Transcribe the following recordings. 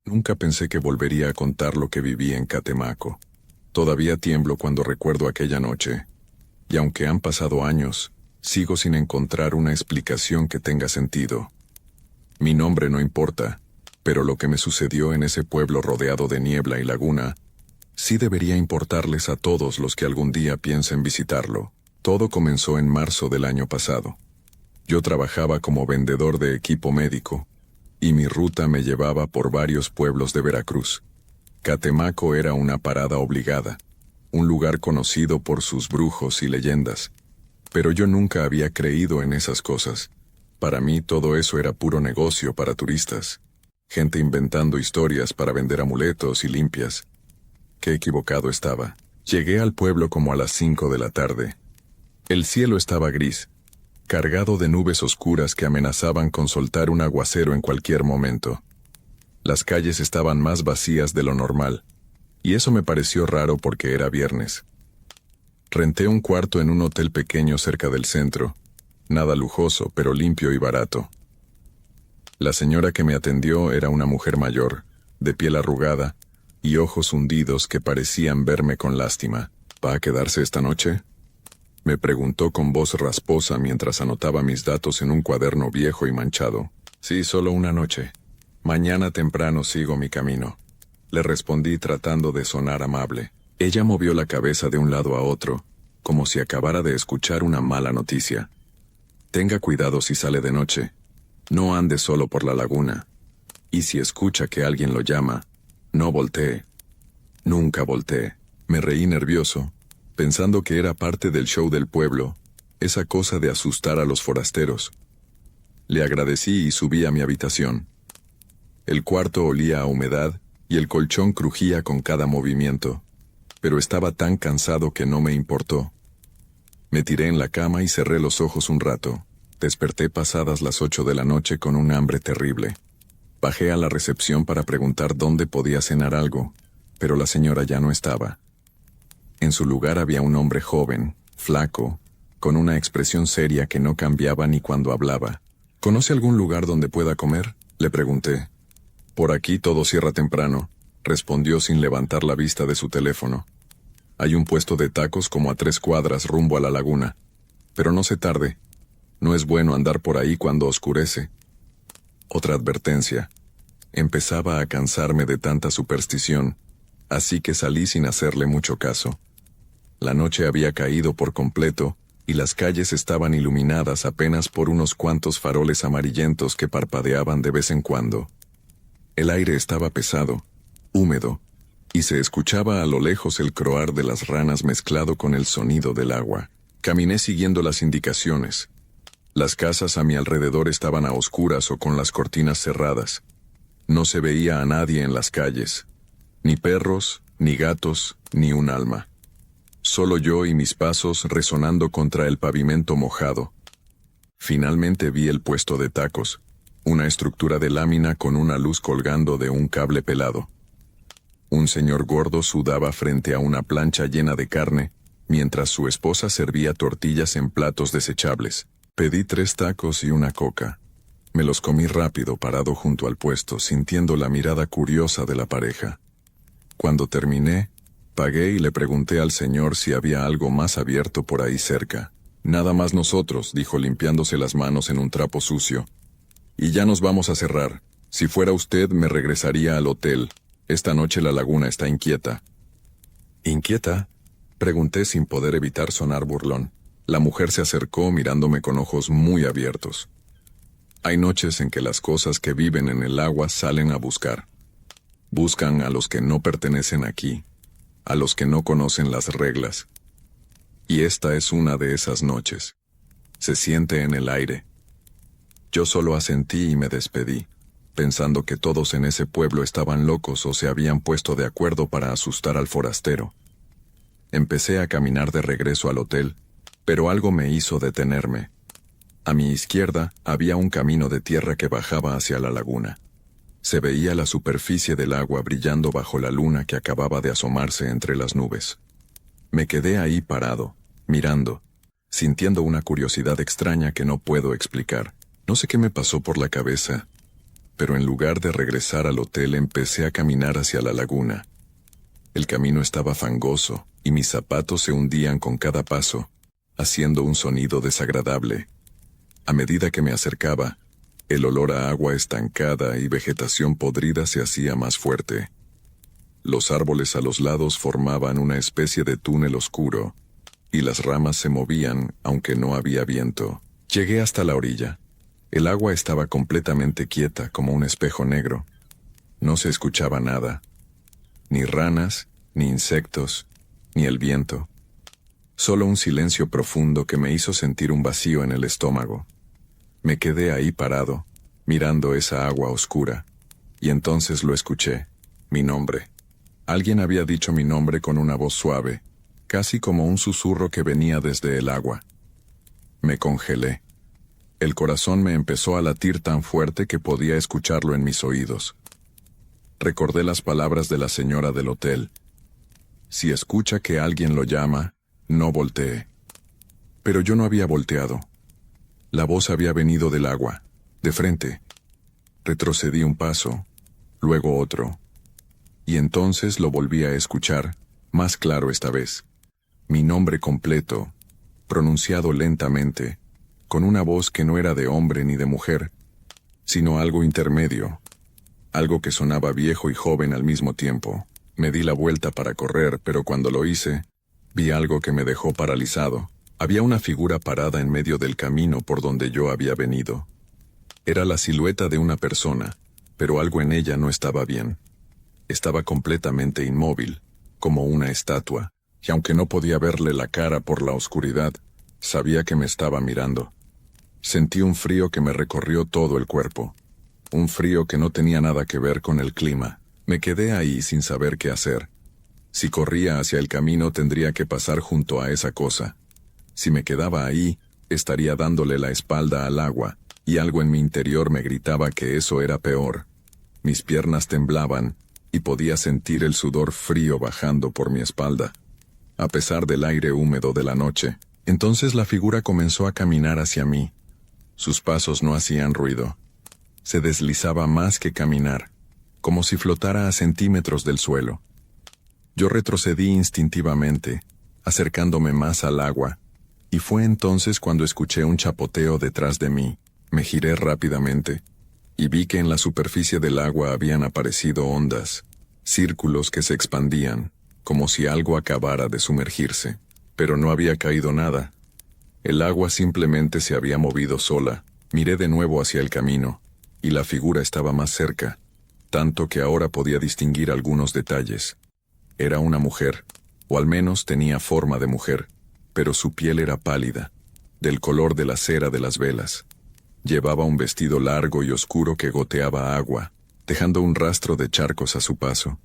Nunca pensé que volvería a contar lo que viví en Catemaco. Todavía tiemblo cuando recuerdo aquella noche, y aunque han pasado años, sigo sin encontrar una explicación que tenga sentido. Mi nombre no importa, pero lo que me sucedió en ese pueblo rodeado de niebla y laguna, sí debería importarles a todos los que algún día piensen visitarlo. Todo comenzó en marzo del año pasado. Yo trabajaba como vendedor de equipo médico, y mi ruta me llevaba por varios pueblos de Veracruz. Catemaco era una parada obligada, un lugar conocido por sus brujos y leyendas. Pero yo nunca había creído en esas cosas. Para mí todo eso era puro negocio para turistas. Gente inventando historias para vender amuletos y limpias. Qué equivocado estaba. Llegué al pueblo como a las 5 de la tarde. El cielo estaba gris, cargado de nubes oscuras que amenazaban con soltar un aguacero en cualquier momento. Las calles estaban más vacías de lo normal, y eso me pareció raro porque era viernes. Renté un cuarto en un hotel pequeño cerca del centro, nada lujoso, pero limpio y barato. La señora que me atendió era una mujer mayor, de piel arrugada, y ojos hundidos que parecían verme con lástima. ¿Va a quedarse esta noche?, me preguntó con voz rasposa mientras anotaba mis datos en un cuaderno viejo y manchado. Sí, solo una noche. Mañana temprano sigo mi camino. Le respondí tratando de sonar amable. Ella movió la cabeza de un lado a otro, como si acabara de escuchar una mala noticia. Tenga cuidado si sale de noche. No ande solo por la laguna. Y si escucha que alguien lo llama, no voltee. Nunca voltee. Me reí nervioso, pensando que era parte del show del pueblo, esa cosa de asustar a los forasteros. Le agradecí y subí a mi habitación. El cuarto olía a humedad y el colchón crujía con cada movimiento, pero estaba tan cansado que no me importó. Me tiré en la cama y cerré los ojos un rato. Desperté pasadas las 8 de la noche con un hambre terrible. Bajé a la recepción para preguntar dónde podía cenar algo, pero la señora ya no estaba. En su lugar había un hombre joven, flaco, con una expresión seria que no cambiaba ni cuando hablaba. ¿Conoce algún lugar donde pueda comer?, le pregunté. Por aquí todo cierra temprano, respondió sin levantar la vista de su teléfono. Hay un puesto de tacos como a 3 cuadras rumbo a la laguna. Pero no se tarde. No es bueno andar por ahí cuando oscurece. Otra advertencia. Empezaba a cansarme de tanta superstición, así que salí sin hacerle mucho caso. La noche había caído por completo, y las calles estaban iluminadas apenas por unos cuantos faroles amarillentos que parpadeaban de vez en cuando. El aire estaba pesado, húmedo, y se escuchaba a lo lejos el croar de las ranas mezclado con el sonido del agua. Caminé siguiendo las indicaciones. Las casas a mi alrededor estaban a oscuras o con las cortinas cerradas. No se veía a nadie en las calles. Ni perros, ni gatos, ni un alma. Solo yo y mis pasos resonando contra el pavimento mojado. Finalmente vi el puesto de tacos, una estructura de lámina con una luz colgando de un cable pelado. Un señor gordo sudaba frente a una plancha llena de carne, mientras su esposa servía tortillas en platos desechables. Pedí 3 tacos y una coca. Me los comí rápido parado junto al puesto, sintiendo la mirada curiosa de la pareja. Cuando terminé, pagué y le pregunté al señor si había algo más abierto por ahí cerca. Nada más nosotros, dijo limpiándose las manos en un trapo sucio. Y ya nos vamos a cerrar. Si fuera usted, me regresaría al hotel. Esta noche la laguna está inquieta. ¿Inquieta?, pregunté sin poder evitar sonar burlón. La mujer se acercó mirándome con ojos muy abiertos. Hay noches en que las cosas que viven en el agua salen a buscar. Buscan a los que no pertenecen aquí, a los que no conocen las reglas. Y esta es una de esas noches. Se siente en el aire. Yo solo asentí y me despedí, pensando que todos en ese pueblo estaban locos o se habían puesto de acuerdo para asustar al forastero. Empecé a caminar de regreso al hotel, pero algo me hizo detenerme. A mi izquierda había un camino de tierra que bajaba hacia la laguna. Se veía la superficie del agua brillando bajo la luna que acababa de asomarse entre las nubes. Me quedé ahí parado, mirando, sintiendo una curiosidad extraña que no puedo explicar. No sé qué me pasó por la cabeza. pero en lugar de regresar al hotel empecé a caminar hacia la laguna. El camino estaba fangoso, y mis zapatos se hundían con cada paso, haciendo un sonido desagradable. A medida que me acercaba, el olor a agua estancada y vegetación podrida se hacía más fuerte. Los árboles a los lados formaban una especie de túnel oscuro, y las ramas se movían aunque no había viento. Llegué hasta la orilla. El agua estaba completamente quieta como un espejo negro. No se escuchaba nada. Ni ranas, ni insectos, ni el viento. Solo un silencio profundo que me hizo sentir un vacío en el estómago. Me quedé ahí parado, mirando esa agua oscura, y entonces lo escuché, mi nombre. Alguien había dicho mi nombre con una voz suave, casi como un susurro que venía desde el agua. Me congelé. El corazón me empezó a latir tan fuerte que podía escucharlo en mis oídos. Recordé las palabras de la señora del hotel. Si escucha que alguien lo llama, no voltee. Pero yo no había volteado. La voz había venido del agua, de frente. Retrocedí un paso, luego otro. Y entonces lo volví a escuchar, más claro esta vez. Mi nombre completo, pronunciado lentamente, con una voz que no era de hombre ni de mujer, sino algo intermedio, algo que sonaba viejo y joven al mismo tiempo. Me di la vuelta para correr, pero cuando lo hice, vi algo que me dejó paralizado. Había una figura parada en medio del camino por donde yo había venido. Era la silueta de una persona, pero algo en ella no estaba bien. Estaba completamente inmóvil, como una estatua, y aunque no podía verle la cara por la oscuridad, sabía que me estaba mirando. Sentí un frío que me recorrió todo el cuerpo. Un frío que no tenía nada que ver con el clima. Me quedé ahí sin saber qué hacer. Si corría hacia el camino tendría que pasar junto a esa cosa. Si me quedaba ahí, estaría dándole la espalda al agua, y algo en mi interior me gritaba que eso era peor. Mis piernas temblaban, y podía sentir el sudor frío bajando por mi espalda. A pesar del aire húmedo de la noche, entonces la figura comenzó a caminar hacia mí. Sus pasos no hacían ruido. Se deslizaba más que caminar, como si flotara a centímetros del suelo. Yo retrocedí instintivamente, acercándome más al agua, y fue entonces cuando escuché un chapoteo detrás de mí. Me giré rápidamente, y vi que en la superficie del agua habían aparecido ondas, círculos que se expandían, como si algo acabara de sumergirse. Pero no había caído nada. El agua simplemente se había movido sola. Miré de nuevo hacia el camino, y la figura estaba más cerca, tanto que ahora podía distinguir algunos detalles. Era una mujer, o al menos tenía forma de mujer, pero su piel era pálida, del color de la cera de las velas. Llevaba un vestido largo y oscuro que goteaba agua, dejando un rastro de charcos a su paso.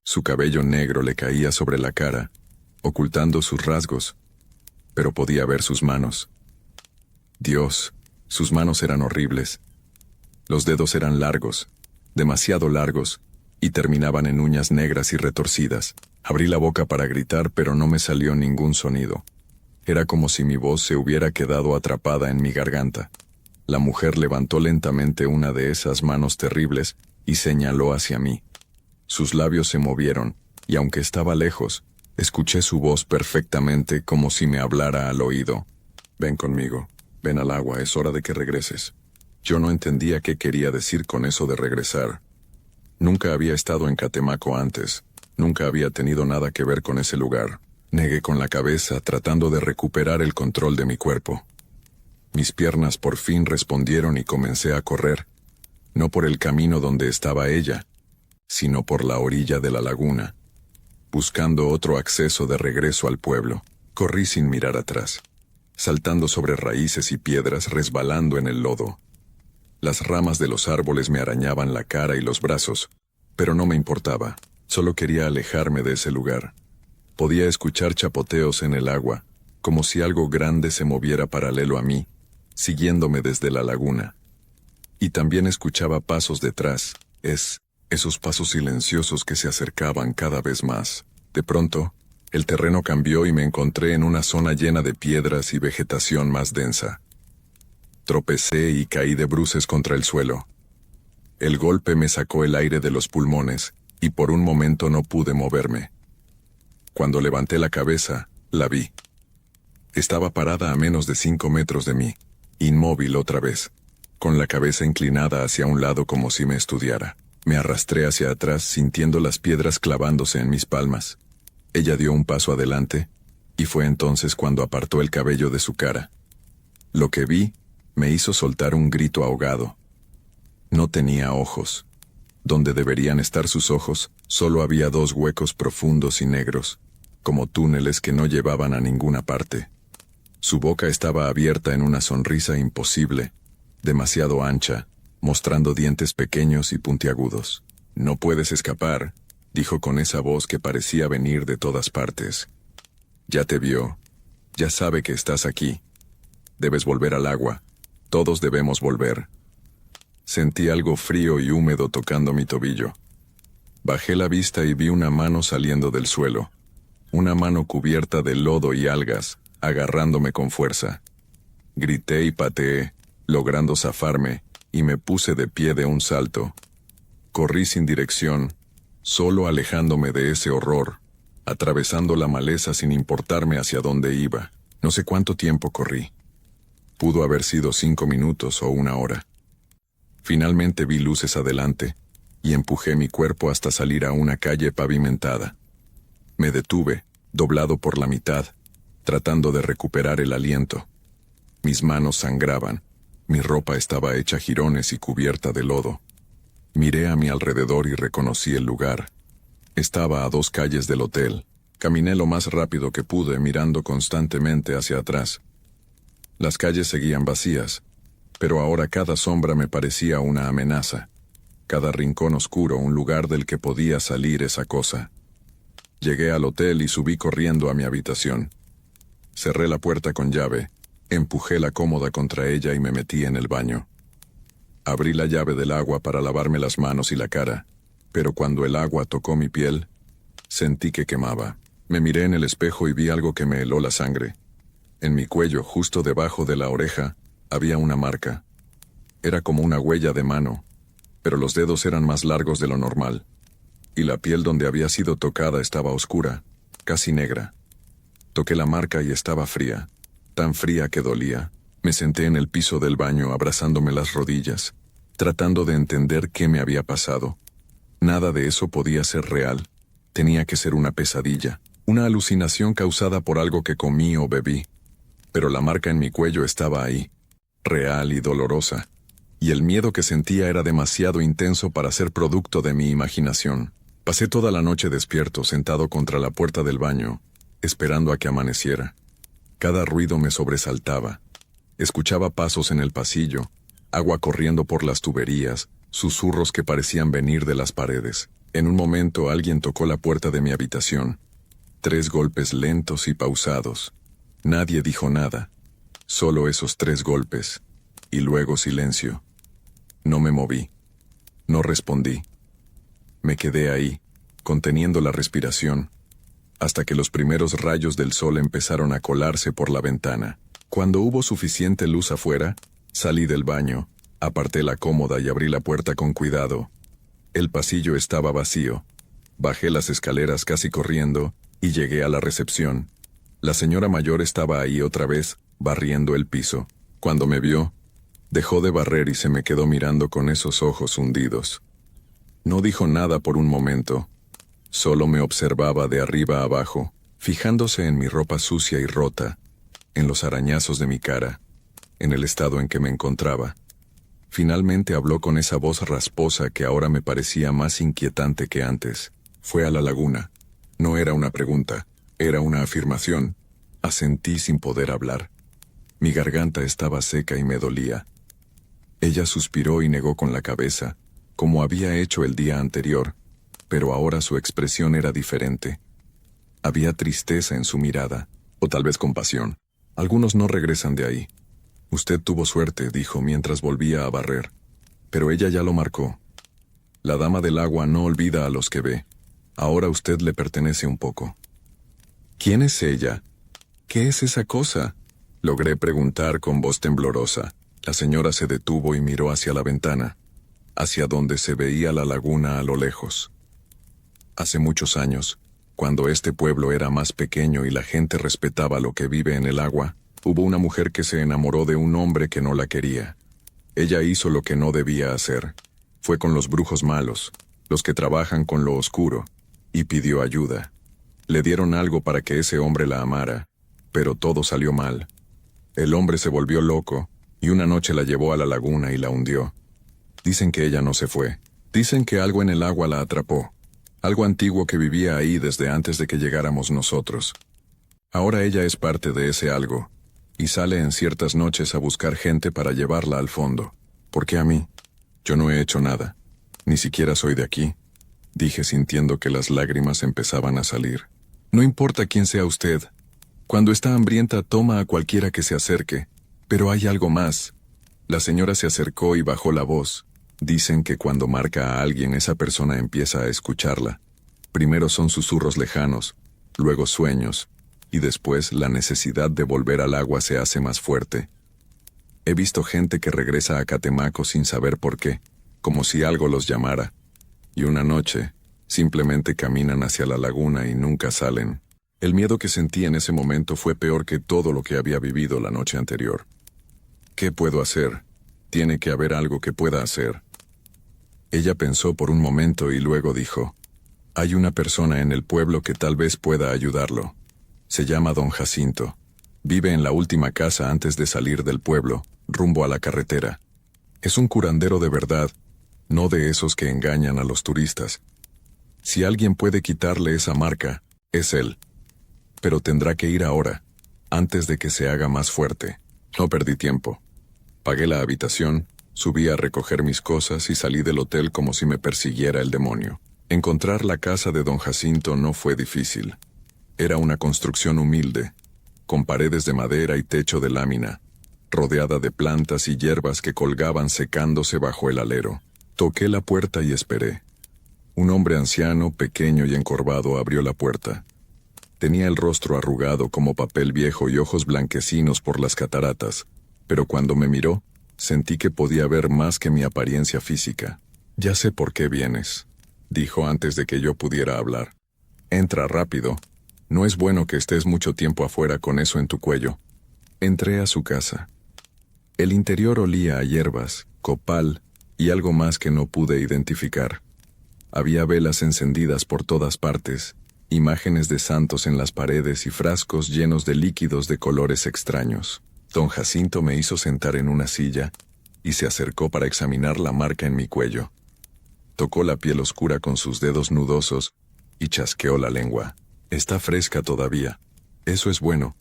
Su cabello negro le caía sobre la cara, ocultando sus rasgos, pero podía ver sus manos. Dios, sus manos eran horribles. Los dedos eran largos, demasiado largos, y terminaban en uñas negras y retorcidas. Abrí la boca para gritar, pero no me salió ningún sonido. Era como si mi voz se hubiera quedado atrapada en mi garganta. La mujer levantó lentamente una de esas manos terribles y señaló hacia mí. Sus labios se movieron, y aunque estaba lejos, escuché su voz perfectamente como si me hablara al oído. Ven conmigo, ven al agua, es hora de que regreses. Yo no entendía qué quería decir con eso de regresar. Nunca había estado en Catemaco antes, nunca había tenido nada que ver con ese lugar. Negué con la cabeza, tratando de recuperar el control de mi cuerpo. Mis piernas por fin respondieron y comencé a correr, no por el camino donde estaba ella, sino por la orilla de la laguna, buscando otro acceso de regreso al pueblo. Corrí sin mirar atrás, saltando sobre raíces y piedras, resbalando en el lodo. Las ramas de los árboles me arañaban la cara y los brazos, pero no me importaba, solo quería alejarme de ese lugar. Podía escuchar chapoteos en el agua, como si algo grande se moviera paralelo a mí, siguiéndome desde la laguna. Y también escuchaba pasos detrás, esos pasos silenciosos que se acercaban cada vez más. De pronto, el terreno cambió y me encontré en una zona llena de piedras y vegetación más densa. Tropecé y caí de bruces contra el suelo. El golpe me sacó el aire de los pulmones, y por un momento no pude moverme. Cuando levanté la cabeza, la vi. Estaba parada a menos de 5 metros de mí, inmóvil otra vez, con la cabeza inclinada hacia un lado como si me estudiara. Me arrastré hacia atrás sintiendo las piedras clavándose en mis palmas. Ella dio un paso adelante, y fue entonces cuando apartó el cabello de su cara. Lo que vi me hizo soltar un grito ahogado. No tenía ojos. Donde deberían estar sus ojos, solo había 2 huecos profundos y negros, como túneles que no llevaban a ninguna parte. Su boca estaba abierta en una sonrisa imposible, demasiado ancha, mostrando dientes pequeños y puntiagudos. «No puedes escapar», dijo con esa voz que parecía venir de todas partes. «Ya te vio. Ya sabe que estás aquí. Debes volver al agua. Todos debemos volver». Sentí algo frío y húmedo tocando mi tobillo. Bajé la vista y vi una mano saliendo del suelo. Una mano cubierta de lodo y algas, agarrándome con fuerza. Grité y pateé, logrando zafarme, y me puse de pie de un salto. Corrí sin dirección, solo alejándome de ese horror, atravesando la maleza sin importarme hacia dónde iba. No sé cuánto tiempo corrí. Pudo haber sido 5 minutos o 1 hora. Finalmente vi luces adelante, y empujé mi cuerpo hasta salir a una calle pavimentada. Me detuve, doblado por la mitad, tratando de recuperar el aliento. Mis manos sangraban, mi ropa estaba hecha jirones y cubierta de lodo. Miré a mi alrededor y reconocí el lugar. Estaba a 2 calles del hotel. Caminé lo más rápido que pude, mirando constantemente hacia atrás. Las calles seguían vacías, pero ahora cada sombra me parecía una amenaza. Cada rincón oscuro un lugar del que podía salir esa cosa. Llegué al hotel y subí corriendo a mi habitación. Cerré la puerta con llave, empujé la cómoda contra ella y me metí en el baño. Abrí la llave del agua para lavarme las manos y la cara, pero cuando el agua tocó mi piel, sentí que quemaba. Me miré en el espejo y vi algo que me heló la sangre. En mi cuello, justo debajo de la oreja, había una marca. Era como una huella de mano, pero los dedos eran más largos de lo normal, y la piel donde había sido tocada estaba oscura, casi negra. Toqué la marca y estaba fría, tan fría que dolía. Me senté en el piso del baño abrazándome las rodillas, tratando de entender qué me había pasado. Nada de eso podía ser real. Tenía que ser una pesadilla, una alucinación causada por algo que comí o bebí. Pero la marca en mi cuello estaba ahí, real y dolorosa, y el miedo que sentía era demasiado intenso para ser producto de mi imaginación. Pasé toda la noche despierto, sentado contra la puerta del baño, esperando a que amaneciera. Cada ruido me sobresaltaba. Escuchaba pasos en el pasillo, agua corriendo por las tuberías, susurros que parecían venir de las paredes. En un momento alguien tocó la puerta de mi habitación. 3 golpes lentos y pausados. Nadie dijo nada. Solo esos 3 golpes. Y luego silencio. No me moví. No respondí. Me quedé ahí, conteniendo la respiración, hasta que los primeros rayos del sol empezaron a colarse por la ventana. Cuando hubo suficiente luz afuera, salí del baño, aparté la cómoda y abrí la puerta con cuidado. El pasillo estaba vacío. Bajé las escaleras casi corriendo, y llegué a la recepción. La señora mayor estaba ahí otra vez, barriendo el piso. Cuando me vio, dejó de barrer y se me quedó mirando con esos ojos hundidos. No dijo nada por un momento. Solo me observaba de arriba a abajo, fijándose en mi ropa sucia y rota, en los arañazos de mi cara, en el estado en que me encontraba. Finalmente habló con esa voz rasposa que ahora me parecía más inquietante que antes. Fue a la laguna. No era una pregunta, era una afirmación. Asentí sin poder hablar. Mi garganta estaba seca y me dolía. Ella suspiró y negó con la cabeza, como había hecho el día anterior, pero ahora su expresión era diferente. Había tristeza en su mirada, o tal vez compasión. Algunos no regresan de ahí. Usted tuvo suerte, dijo mientras volvía a barrer. Pero ella ya lo marcó. La dama del agua no olvida a los que ve. Ahora usted le pertenece un poco. ¿Quién es ella? ¿Qué es esa cosa? Logré preguntar con voz temblorosa. La señora se detuvo y miró hacia la ventana. hacia donde se veía la laguna a lo lejos. Hace muchos años, cuando este pueblo era más pequeño y la gente respetaba lo que vive en el agua, hubo una mujer que se enamoró de un hombre que no la quería. Ella hizo lo que no debía hacer. Fue con los brujos malos, los que trabajan con lo oscuro, y pidió ayuda. Le dieron algo para que ese hombre la amara, pero todo salió mal. El hombre se volvió loco, y una noche la llevó a la laguna y la hundió. Dicen que ella no se fue. Dicen que algo en el agua la atrapó. Algo antiguo que vivía ahí desde antes de que llegáramos nosotros. Ahora ella es parte de ese algo, y sale en ciertas noches a buscar gente para llevarla al fondo. ¿Por qué a mí? Yo no he hecho nada. Ni siquiera soy de aquí, dije sintiendo que las lágrimas empezaban a salir. No importa quién sea usted. Cuando está hambrienta toma a cualquiera que se acerque. Pero hay algo más. La señora se acercó y bajó la voz. Dicen que cuando marca a alguien esa persona empieza a escucharla. Primero son susurros lejanos, luego sueños, y después la necesidad de volver al agua se hace más fuerte. He visto gente que regresa a Catemaco sin saber por qué, como si algo los llamara. Y una noche, simplemente caminan hacia la laguna y nunca salen. El miedo que sentí en ese momento fue peor que todo lo que había vivido la noche anterior. ¿Qué puedo hacer? Tiene que haber algo que pueda hacer. Ella pensó por un momento y luego dijo, hay una persona en el pueblo que tal vez pueda ayudarlo. Se llama Don Jacinto. Vive en la última casa antes de salir del pueblo, rumbo a la carretera. Es un curandero de verdad, no de esos que engañan a los turistas. Si alguien puede quitarle esa marca, es él. Pero tendrá que ir ahora, antes de que se haga más fuerte. No perdí tiempo. Pagué la habitación, subí a recoger mis cosas y salí del hotel como si me persiguiera el demonio. Encontrar la casa de don Jacinto no fue difícil. Era una construcción humilde, con paredes de madera y techo de lámina, rodeada de plantas y hierbas que colgaban secándose bajo el alero. Toqué la puerta y esperé. Un hombre anciano, pequeño y encorvado abrió la puerta. Tenía el rostro arrugado como papel viejo y ojos blanquecinos por las cataratas, pero cuando me miró, sentí que podía ver más que mi apariencia física. Ya sé por qué vienes, dijo antes de que yo pudiera hablar. Entra rápido. No es bueno que estés mucho tiempo afuera con eso en tu cuello. Entré a su casa. El interior olía a hierbas, copal y algo más que no pude identificar. Había velas encendidas por todas partes, imágenes de santos en las paredes y frascos llenos de líquidos de colores extraños. Don Jacinto me hizo sentar en una silla y se acercó para examinar la marca en mi cuello. Tocó la piel oscura con sus dedos nudosos y chasqueó la lengua. Está fresca todavía. Eso es bueno.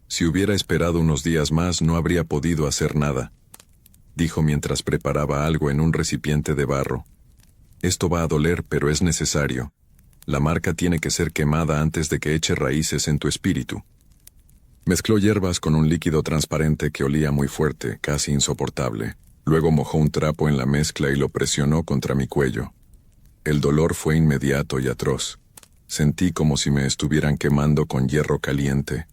Si hubiera esperado unos días más no habría podido hacer nada, dijo mientras preparaba algo en un recipiente de barro. Esto va a doler, pero es necesario. La marca tiene que ser quemada antes de que eche raíces en tu espíritu. Mezcló hierbas con un líquido transparente que olía muy fuerte, casi insoportable. Luego mojó un trapo en la mezcla y lo presionó contra mi cuello. El dolor fue inmediato y atroz. Sentí como si me estuvieran quemando con hierro caliente.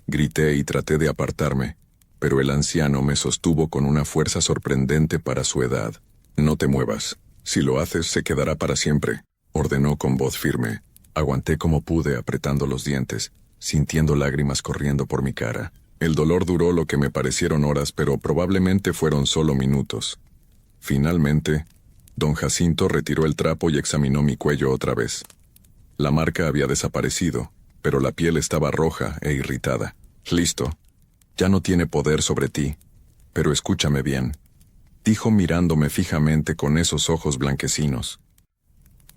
Grité y traté de apartarme, pero el anciano me sostuvo con una fuerza sorprendente para su edad. No te muevas. Si lo haces, se quedará para siempre, ordenó con voz firme. Aguanté como pude apretando los dientes, sintiendo lágrimas corriendo por mi cara. El dolor duró lo que me parecieron horas, pero probablemente fueron solo minutos. Finalmente, don Jacinto retiró el trapo y examinó mi cuello otra vez. La marca había desaparecido, pero la piel estaba roja e irritada. Listo. Ya no tiene poder sobre ti. Pero escúchame bien, dijo mirándome fijamente con esos ojos blanquecinos.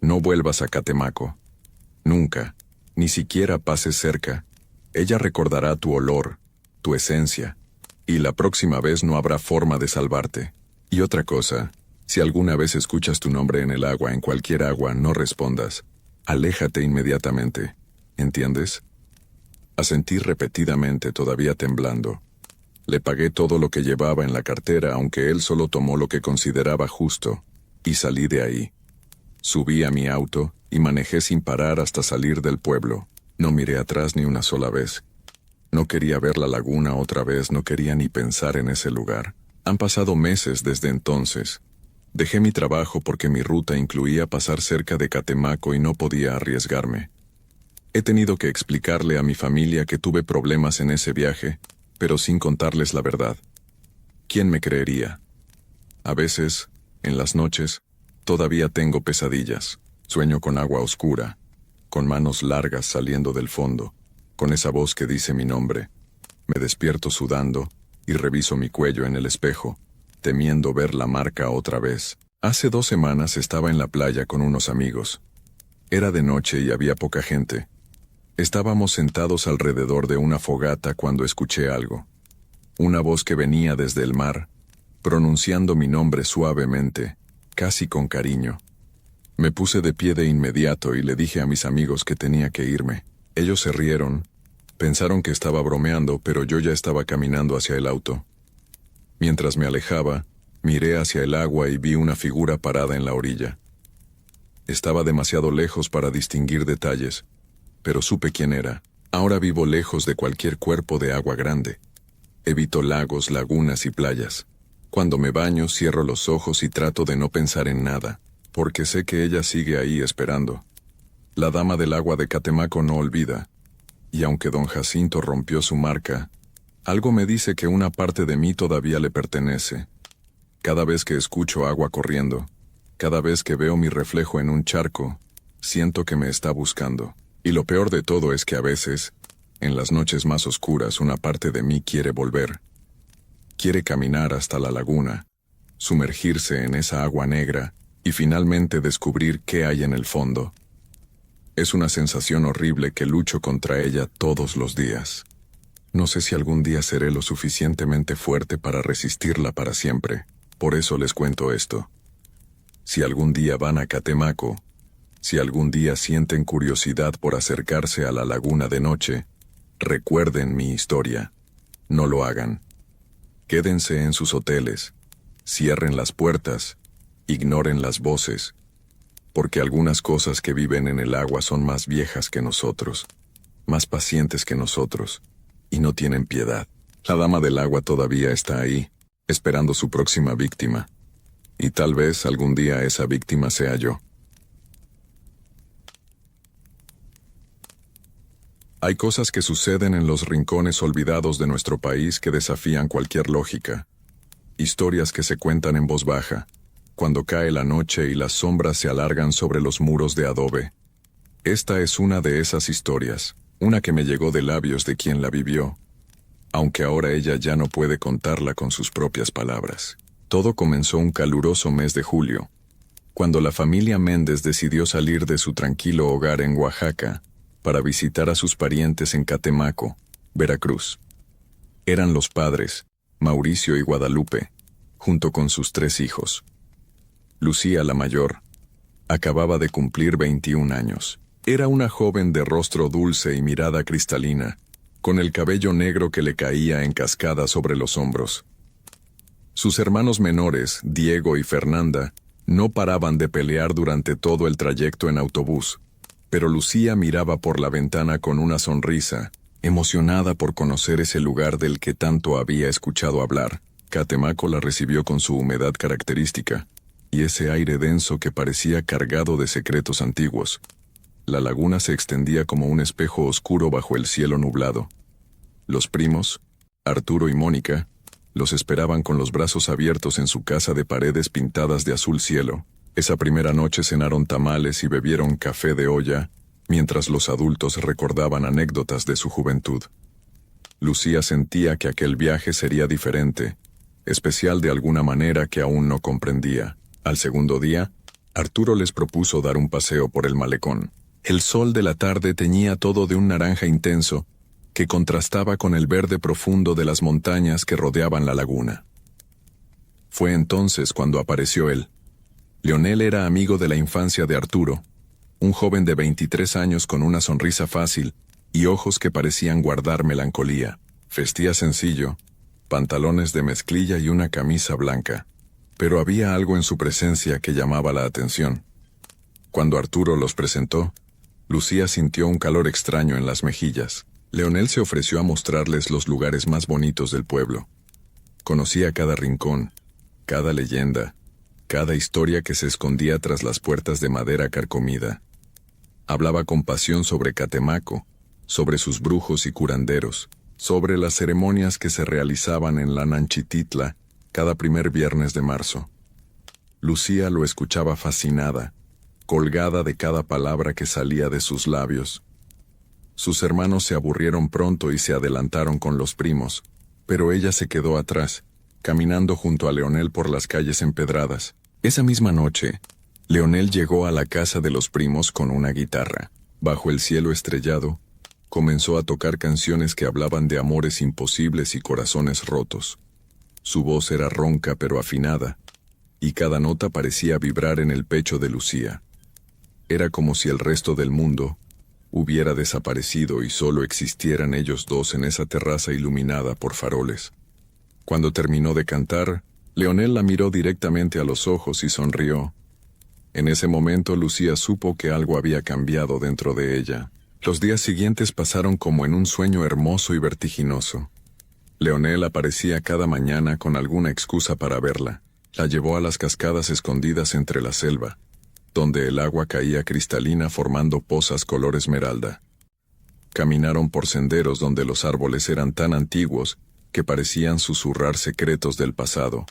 No vuelvas a Catemaco. Nunca. Ni siquiera pases cerca. Ella recordará tu olor, tu esencia, y la próxima vez no habrá forma de salvarte. Y otra cosa, si alguna vez escuchas tu nombre en el agua, en cualquier agua, no respondas. Aléjate inmediatamente. ¿Entiendes? Asentí repetidamente, todavía temblando. Le pagué todo lo que llevaba en la cartera, aunque él solo tomó lo que consideraba justo, y salí de ahí. Subí a mi auto y manejé sin parar hasta salir del pueblo. No miré atrás ni una sola vez. No quería ver la laguna otra vez, no quería ni pensar en ese lugar. Han pasado meses desde entonces. Dejé mi trabajo porque mi ruta incluía pasar cerca de Catemaco y no podía arriesgarme. He tenido que explicarle a mi familia que tuve problemas en ese viaje, pero sin contarles la verdad. ¿Quién me creería? A veces, en las noches, todavía tengo pesadillas. Sueño con agua oscura, con manos largas saliendo del fondo, con esa voz que dice mi nombre. Me despierto sudando y reviso mi cuello en el espejo, temiendo ver la marca otra vez. Hace 2 semanas estaba en la playa con unos amigos. Era de noche y había poca gente. Estábamos sentados alrededor de una fogata cuando escuché algo. Una voz que venía desde el mar, pronunciando mi nombre suavemente, casi con cariño. Me puse de pie de inmediato y le dije a mis amigos que tenía que irme. Ellos se rieron, pensaron que estaba bromeando, pero yo ya estaba caminando hacia el auto. Mientras me alejaba, miré hacia el agua y vi una figura parada en la orilla. Estaba demasiado lejos para distinguir detalles, pero supe quién era. Ahora vivo lejos de cualquier cuerpo de agua grande. Evito lagos, lagunas y playas. Cuando me baño, cierro los ojos y trato de no pensar en nada, porque sé que ella sigue ahí esperando. La dama del agua de Catemaco no olvida, y aunque don Jacinto rompió su marca, algo me dice que una parte de mí todavía le pertenece. Cada vez que escucho agua corriendo, cada vez que veo mi reflejo en un charco, siento que me está buscando. Y lo peor de todo es que a veces, en las noches más oscuras, una parte de mí quiere volver. Quiere caminar hasta la laguna, sumergirse en esa agua negra y finalmente descubrir qué hay en el fondo. Es una sensación horrible que lucho contra ella todos los días. No sé si algún día seré lo suficientemente fuerte para resistirla para siempre. Por eso les cuento esto. Si algún día van a Catemaco, si algún día sienten curiosidad por acercarse a la laguna de noche, recuerden mi historia. No lo hagan. Quédense en sus hoteles, cierren las puertas, ignoren las voces, porque algunas cosas que viven en el agua son más viejas que nosotros, más pacientes que nosotros, y no tienen piedad. La dama del agua todavía está ahí, esperando su próxima víctima, y tal vez algún día esa víctima sea yo. Hay cosas que suceden en los rincones olvidados de nuestro país que desafían cualquier lógica. Historias que se cuentan en voz baja, cuando cae la noche y las sombras se alargan sobre los muros de adobe. Esta es una de esas historias, una que me llegó de labios de quien la vivió, aunque ahora ella ya no puede contarla con sus propias palabras. Todo comenzó un caluroso mes de julio, cuando la familia Méndez decidió salir de su tranquilo hogar en Oaxaca para visitar a sus parientes en Catemaco, Veracruz. Eran los padres, Mauricio y Guadalupe, junto con sus 3 hijos. Lucía, la mayor, acababa de cumplir 21 años. Era una joven de rostro dulce y mirada cristalina, con el cabello negro que le caía en cascada sobre los hombros. Sus hermanos menores, Diego y Fernanda, no paraban de pelear durante todo el trayecto en autobús, pero Lucía miraba por la ventana con una sonrisa, emocionada por conocer ese lugar del que tanto había escuchado hablar. Catemaco la recibió con su humedad característica, y ese aire denso que parecía cargado de secretos antiguos. La laguna se extendía como un espejo oscuro bajo el cielo nublado. Los primos, Arturo y Mónica, los esperaban con los brazos abiertos en su casa de paredes pintadas de azul cielo. Esa primera noche cenaron tamales y bebieron café de olla, mientras los adultos recordaban anécdotas de su juventud. Lucía sentía que aquel viaje sería diferente, especial de alguna manera que aún no comprendía. Al segundo día, Arturo les propuso dar un paseo por el malecón. El sol de la tarde teñía todo de un naranja intenso, que contrastaba con el verde profundo de las montañas que rodeaban la laguna. Fue entonces cuando apareció él. Leonel era amigo de la infancia de Arturo, un joven de 23 años con una sonrisa fácil y ojos que parecían guardar melancolía. Vestía sencillo, pantalones de mezclilla y una camisa blanca, pero había algo en su presencia que llamaba la atención. Cuando Arturo los presentó, Lucía sintió un calor extraño en las mejillas. Leonel se ofreció a mostrarles los lugares más bonitos del pueblo. Conocía cada rincón, cada leyenda, cada historia que se escondía tras las puertas de madera carcomida. Hablaba con pasión sobre Catemaco, sobre sus brujos y curanderos, sobre las ceremonias que se realizaban en la Nanchititla cada primer viernes de marzo. Lucía lo escuchaba fascinada, colgada de cada palabra que salía de sus labios. Sus hermanos se aburrieron pronto y se adelantaron con los primos, pero ella se quedó atrás, caminando junto a Leonel por las calles empedradas. Esa misma noche, Leonel llegó a la casa de los primos con una guitarra. Bajo el cielo estrellado, comenzó a tocar canciones que hablaban de amores imposibles y corazones rotos. Su voz era ronca pero afinada, y cada nota parecía vibrar en el pecho de Lucía. Era como si el resto del mundo hubiera desaparecido y solo existieran ellos dos en esa terraza iluminada por faroles. Cuando terminó de cantar, Leonel la miró directamente a los ojos y sonrió. En ese momento Lucía supo que algo había cambiado dentro de ella. Los días siguientes pasaron como en un sueño hermoso y vertiginoso. Leonel aparecía cada mañana con alguna excusa para verla. La llevó a las cascadas escondidas entre la selva, donde el agua caía cristalina formando pozas color esmeralda. Caminaron por senderos donde los árboles eran tan antiguos que parecían susurrar secretos del pasado.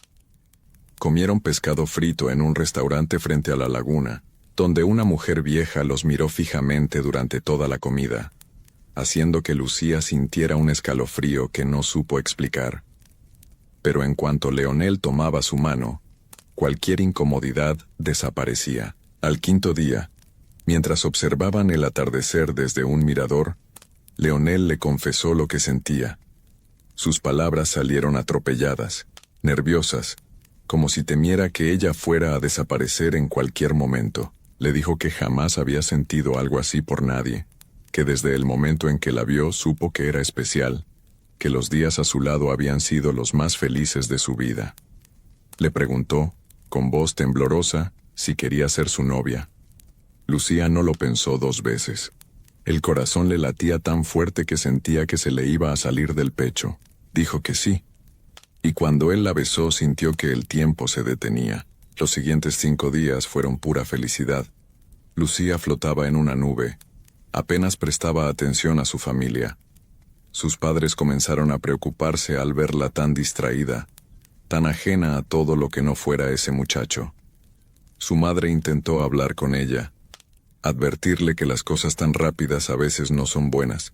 Comieron pescado frito en un restaurante frente a la laguna, donde una mujer vieja los miró fijamente durante toda la comida, haciendo que Lucía sintiera un escalofrío que no supo explicar. Pero en cuanto Leonel tomaba su mano, cualquier incomodidad desaparecía. Al quinto día, mientras observaban el atardecer desde un mirador, Leonel le confesó lo que sentía. Sus palabras salieron atropelladas, nerviosas, como si temiera que ella fuera a desaparecer en cualquier momento. Le dijo que jamás había sentido algo así por nadie, que desde el momento en que la vio supo que era especial, que los días a su lado habían sido los más felices de su vida. Le preguntó, con voz temblorosa, si quería ser su novia. Lucía no lo pensó dos veces. El corazón le latía tan fuerte que sentía que se le iba a salir del pecho. Dijo que sí. Y cuando él la besó sintió que el tiempo se detenía. Los siguientes 5 días fueron pura felicidad. Lucía flotaba en una nube. Apenas prestaba atención a su familia. Sus padres comenzaron a preocuparse al verla tan distraída, tan ajena a todo lo que no fuera ese muchacho. Su madre intentó hablar con ella, advertirle que las cosas tan rápidas a veces no son buenas,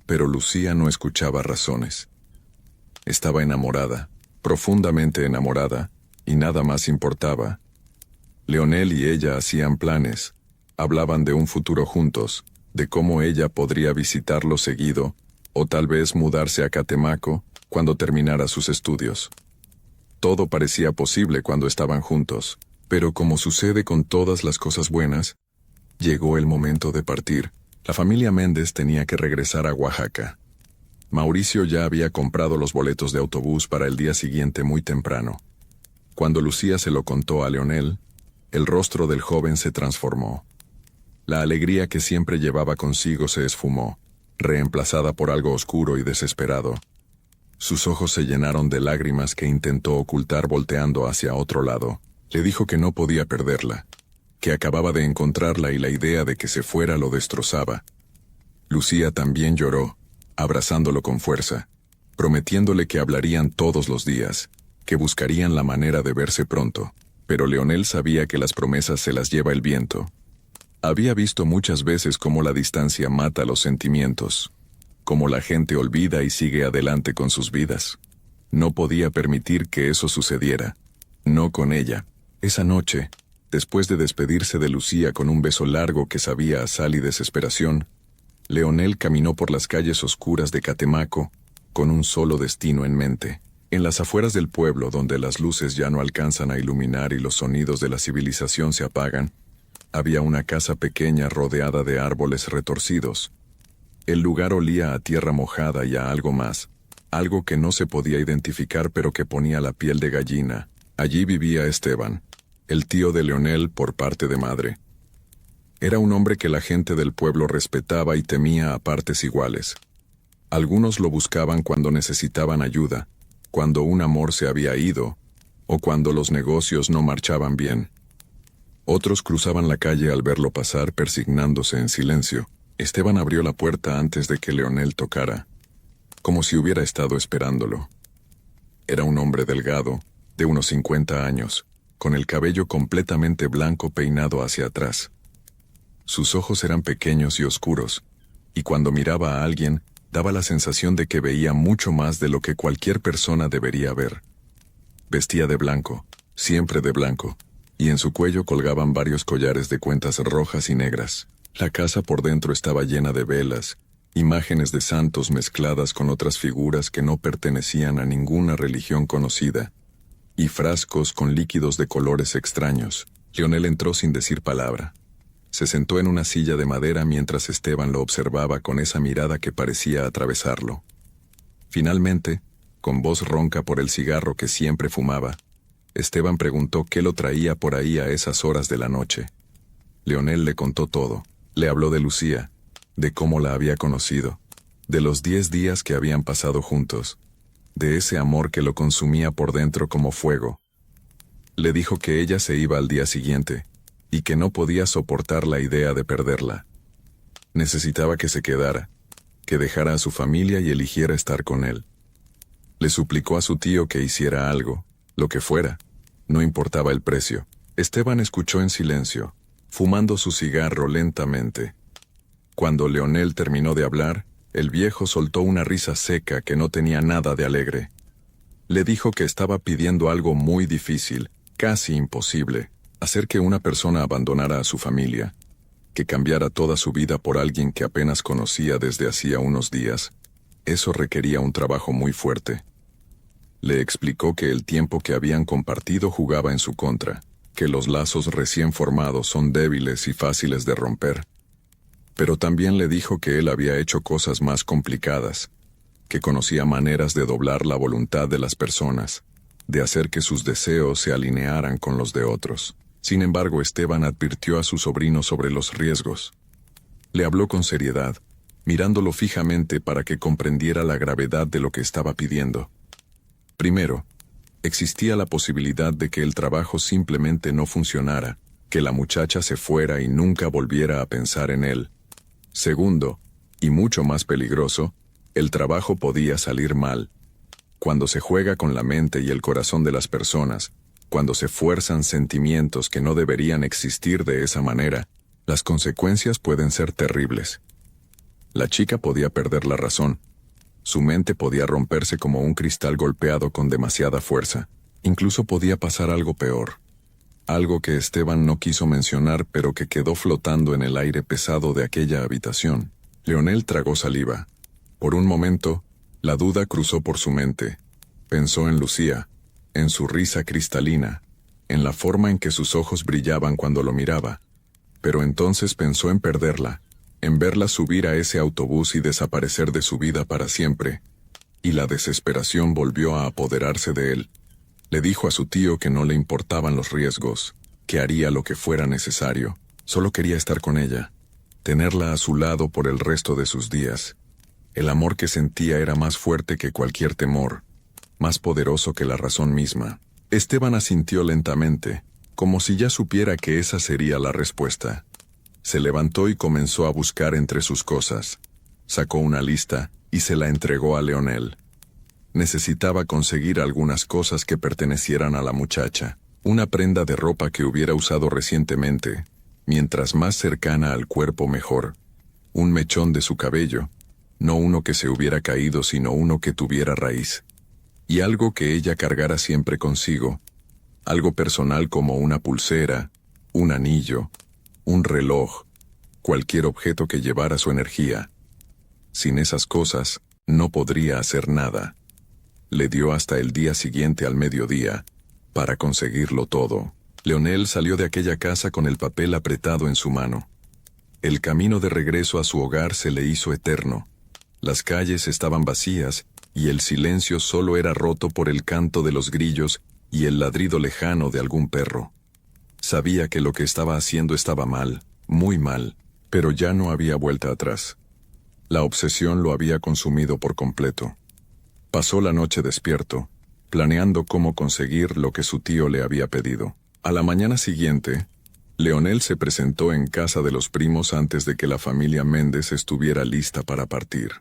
pero Lucía no escuchaba razones. Estaba enamorada, profundamente enamorada, y nada más importaba. Leonel y ella hacían planes, hablaban de un futuro juntos, de cómo ella podría visitarlo seguido, o tal vez mudarse a Catemaco cuando terminara sus estudios. Todo parecía posible cuando estaban juntos, pero como sucede con todas las cosas buenas, llegó el momento de partir. La familia Méndez tenía que regresar a Oaxaca. Mauricio ya había comprado los boletos de autobús para el día siguiente muy temprano. Cuando Lucía se lo contó a Leonel, el rostro del joven se transformó. La alegría que siempre llevaba consigo se esfumó, reemplazada por algo oscuro y desesperado. Sus ojos se llenaron de lágrimas que intentó ocultar volteando hacia otro lado. Le dijo que no podía perderla, que acababa de encontrarla y la idea de que se fuera lo destrozaba. Lucía también lloró, abrazándolo con fuerza, prometiéndole que hablarían todos los días, que buscarían la manera de verse pronto, pero Leonel sabía que las promesas se las lleva el viento. Había visto muchas veces cómo la distancia mata los sentimientos, cómo la gente olvida y sigue adelante con sus vidas. No podía permitir que eso sucediera, no con ella. Esa noche, después de despedirse de Lucía con un beso largo que sabía a sal y desesperación, Leonel caminó por las calles oscuras de Catemaco, con un solo destino en mente. En las afueras del pueblo, donde las luces ya no alcanzan a iluminar y los sonidos de la civilización se apagan, había una casa pequeña rodeada de árboles retorcidos. El lugar olía a tierra mojada y a algo más, algo que no se podía identificar pero que ponía la piel de gallina. Allí vivía Esteban, el tío de Leonel por parte de madre. Era un hombre que la gente del pueblo respetaba y temía a partes iguales. Algunos lo buscaban cuando necesitaban ayuda, cuando un amor se había ido, o cuando los negocios no marchaban bien. Otros cruzaban la calle al verlo pasar persignándose en silencio. Esteban abrió la puerta antes de que Leonel tocara, como si hubiera estado esperándolo. Era un hombre delgado, de unos 50 años, con el cabello completamente blanco peinado hacia atrás. Sus ojos eran pequeños y oscuros, y cuando miraba a alguien, daba la sensación de que veía mucho más de lo que cualquier persona debería ver. Vestía de blanco, siempre de blanco, y en su cuello colgaban varios collares de cuentas rojas y negras. La casa por dentro estaba llena de velas, imágenes de santos mezcladas con otras figuras que no pertenecían a ninguna religión conocida, y frascos con líquidos de colores extraños. Leonel entró sin decir palabra. Se sentó en una silla de madera mientras Esteban lo observaba con esa mirada que parecía atravesarlo. Finalmente, con voz ronca por el cigarro que siempre fumaba, Esteban preguntó qué lo traía por ahí a esas horas de la noche. Leonel le contó todo. Le habló de Lucía, de cómo la había conocido, de los 10 días que habían pasado juntos, de ese amor que lo consumía por dentro como fuego. Le dijo que ella se iba al día siguiente, y que no podía soportar la idea de perderla. Necesitaba que se quedara, que dejara a su familia y eligiera estar con él. Le suplicó a su tío que hiciera algo, lo que fuera, no importaba el precio. Esteban escuchó en silencio, fumando su cigarro lentamente. Cuando Leonel terminó de hablar, el viejo soltó una risa seca que no tenía nada de alegre. Le dijo que estaba pidiendo algo muy difícil, casi imposible, hacer que una persona abandonara a su familia, que cambiara toda su vida por alguien que apenas conocía desde hacía unos días. Eso requería un trabajo muy fuerte. Le explicó que el tiempo que habían compartido jugaba en su contra, que los lazos recién formados son débiles y fáciles de romper. Pero también le dijo que él había hecho cosas más complicadas, que conocía maneras de doblar la voluntad de las personas, de hacer que sus deseos se alinearan con los de otros. Sin embargo, Esteban advirtió a su sobrino sobre los riesgos. Le habló con seriedad, mirándolo fijamente para que comprendiera la gravedad de lo que estaba pidiendo. Primero, existía la posibilidad de que el trabajo simplemente no funcionara, que la muchacha se fuera y nunca volviera a pensar en él. Segundo, y mucho más peligroso, el trabajo podía salir mal. Cuando se juega con la mente y el corazón de las personas, cuando se fuerzan sentimientos que no deberían existir de esa manera, las consecuencias pueden ser terribles. La chica podía perder la razón. Su mente podía romperse como un cristal golpeado con demasiada fuerza. Incluso podía pasar algo peor. Algo que Esteban no quiso mencionar, pero que quedó flotando en el aire pesado de aquella habitación. Leonel tragó saliva. Por un momento, la duda cruzó por su mente. Pensó en Lucía, en su risa cristalina, en la forma en que sus ojos brillaban cuando lo miraba. Pero entonces pensó en perderla, en verla subir a ese autobús y desaparecer de su vida para siempre. Y la desesperación volvió a apoderarse de él. Le dijo a su tío que no le importaban los riesgos, que haría lo que fuera necesario. Solo quería estar con ella, tenerla a su lado por el resto de sus días. El amor que sentía era más fuerte que cualquier temor, más poderoso que la razón misma. Esteban asintió lentamente, como si ya supiera que esa sería la respuesta. Se levantó y comenzó a buscar entre sus cosas. Sacó una lista y se la entregó a Leonel. Necesitaba conseguir algunas cosas que pertenecieran a la muchacha. Una prenda de ropa que hubiera usado recientemente, mientras más cercana al cuerpo mejor. Un mechón de su cabello, no uno que se hubiera caído sino uno que tuviera raíz. Y algo que ella cargara siempre consigo. Algo personal como una pulsera, un anillo, un reloj, cualquier objeto que llevara su energía. Sin esas cosas, no podría hacer nada. Le dio hasta el día siguiente al mediodía, para conseguirlo todo. Leonel salió de aquella casa con el papel apretado en su mano. El camino de regreso a su hogar se le hizo eterno. Las calles estaban vacías, y el silencio solo era roto por el canto de los grillos y el ladrido lejano de algún perro. Sabía que lo que estaba haciendo estaba mal, muy mal, pero ya no había vuelta atrás. La obsesión lo había consumido por completo. Pasó la noche despierto, planeando cómo conseguir lo que su tío le había pedido. A la mañana siguiente, Leonel se presentó en casa de los primos antes de que la familia Méndez estuviera lista para partir.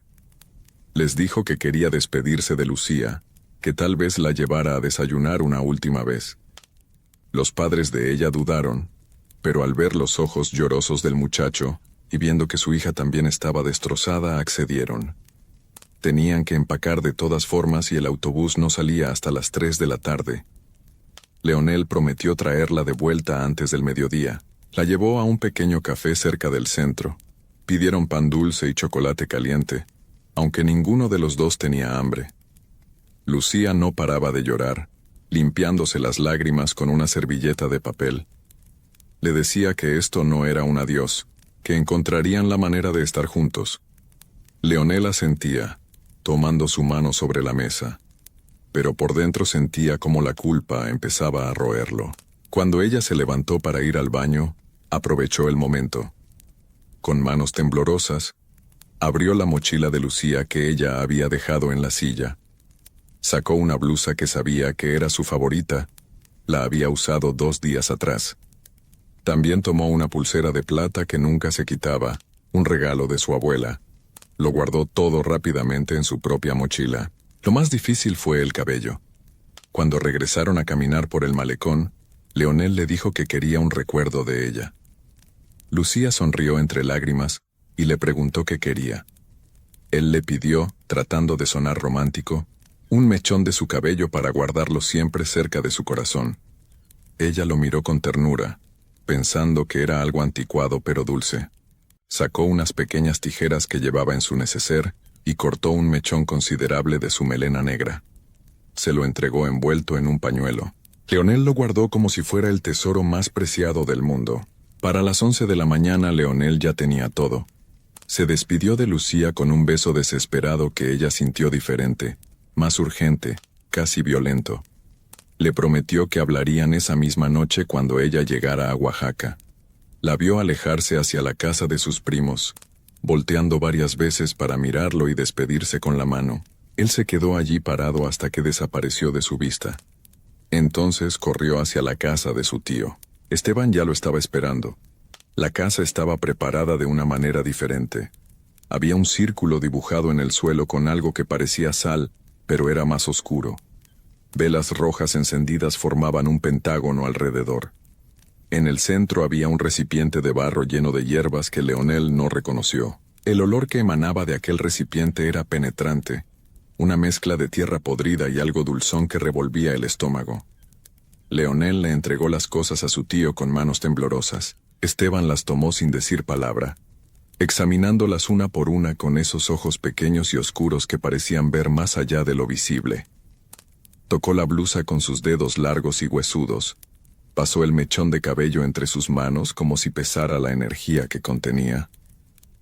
Les dijo que quería despedirse de Lucía, que tal vez la llevara a desayunar una última vez. Los padres de ella dudaron, pero al ver los ojos llorosos del muchacho, y viendo que su hija también estaba destrozada, accedieron. Tenían que empacar de todas formas y el autobús no salía hasta las 3 de la tarde. Leonel prometió traerla de vuelta antes del mediodía. La llevó a un pequeño café cerca del centro. Pidieron pan dulce y chocolate caliente, aunque ninguno de los dos tenía hambre. Lucía no paraba de llorar, limpiándose las lágrimas con una servilleta de papel. Le decía que esto no era un adiós, que encontrarían la manera de estar juntos. Leonel asentía, tomando su mano sobre la mesa, pero por dentro sentía como la culpa empezaba a roerlo. Cuando ella se levantó para ir al baño, aprovechó el momento. Con manos temblorosas, abrió la mochila de Lucía que ella había dejado en la silla. Sacó una blusa que sabía que era su favorita, la había usado 2 días atrás. También tomó una pulsera de plata que nunca se quitaba, un regalo de su abuela. Lo guardó todo rápidamente en su propia mochila. Lo más difícil fue el cabello. Cuando regresaron a caminar por el malecón, Leonel le dijo que quería un recuerdo de ella. Lucía sonrió entre lágrimas y le preguntó qué quería. Él le pidió, tratando de sonar romántico, un mechón de su cabello para guardarlo siempre cerca de su corazón. Ella lo miró con ternura, pensando que era algo anticuado pero dulce. Sacó unas pequeñas tijeras que llevaba en su neceser y cortó un mechón considerable de su melena negra. Se lo entregó envuelto en un pañuelo. Leonel lo guardó como si fuera el tesoro más preciado del mundo. Para las 11 de la mañana Leonel ya tenía todo. Se despidió de Lucía con un beso desesperado que ella sintió diferente, más urgente, casi violento. Le prometió que hablarían esa misma noche cuando ella llegara a Oaxaca. La vio alejarse hacia la casa de sus primos, volteando varias veces para mirarlo y despedirse con la mano. Él se quedó allí parado hasta que desapareció de su vista. Entonces corrió hacia la casa de su tío. Esteban ya lo estaba esperando. La casa estaba preparada de una manera diferente. Había un círculo dibujado en el suelo con algo que parecía sal, pero era más oscuro. Velas rojas encendidas formaban un pentágono alrededor. En el centro había un recipiente de barro lleno de hierbas que Leonel no reconoció. El olor que emanaba de aquel recipiente era penetrante, una mezcla de tierra podrida y algo dulzón que revolvía el estómago. Leonel le entregó las cosas a su tío con manos temblorosas. Esteban las tomó sin decir palabra, examinándolas una por una con esos ojos pequeños y oscuros que parecían ver más allá de lo visible. Tocó la blusa con sus dedos largos y huesudos, pasó el mechón de cabello entre sus manos como si pesara la energía que contenía,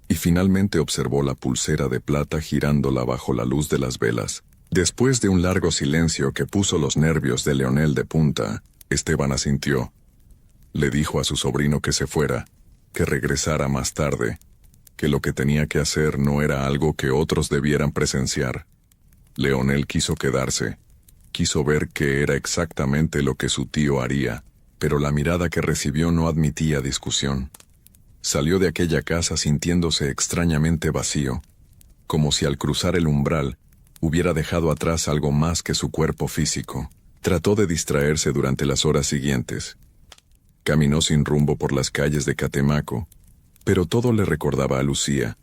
y finalmente observó la pulsera de plata girándola bajo la luz de las velas. Después de un largo silencio que puso los nervios de Leonel de punta, Esteban asintió. Le dijo a su sobrino que se fuera, que regresara más tarde, que lo que tenía que hacer no era algo que otros debieran presenciar. Leonel quiso quedarse, quiso ver qué era exactamente lo que su tío haría, pero la mirada que recibió no admitía discusión. Salió de aquella casa sintiéndose extrañamente vacío, como si al cruzar el umbral hubiera dejado atrás algo más que su cuerpo físico. Trató de distraerse durante las horas siguientes. Caminó sin rumbo por las calles de Catemaco, pero todo le recordaba a Lucía.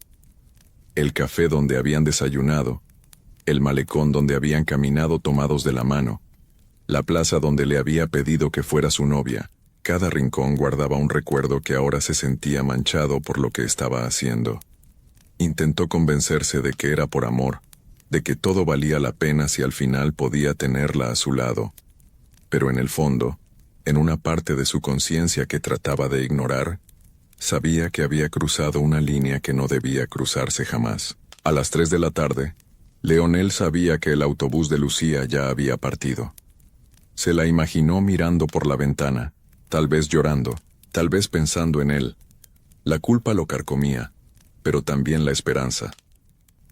El café donde habían desayunado, el malecón donde habían caminado tomados de la mano, la plaza donde le había pedido que fuera su novia. Cada rincón guardaba un recuerdo que ahora se sentía manchado por lo que estaba haciendo. Intentó convencerse de que era por amor, de que todo valía la pena si al final podía tenerla a su lado. Pero en el fondo, en una parte de su conciencia que trataba de ignorar, sabía que había cruzado una línea que no debía cruzarse jamás. A las 3 de la tarde, Leonel sabía que el autobús de Lucía ya había partido. Se la imaginó mirando por la ventana, tal vez llorando, tal vez pensando en él. La culpa lo carcomía, pero también la esperanza.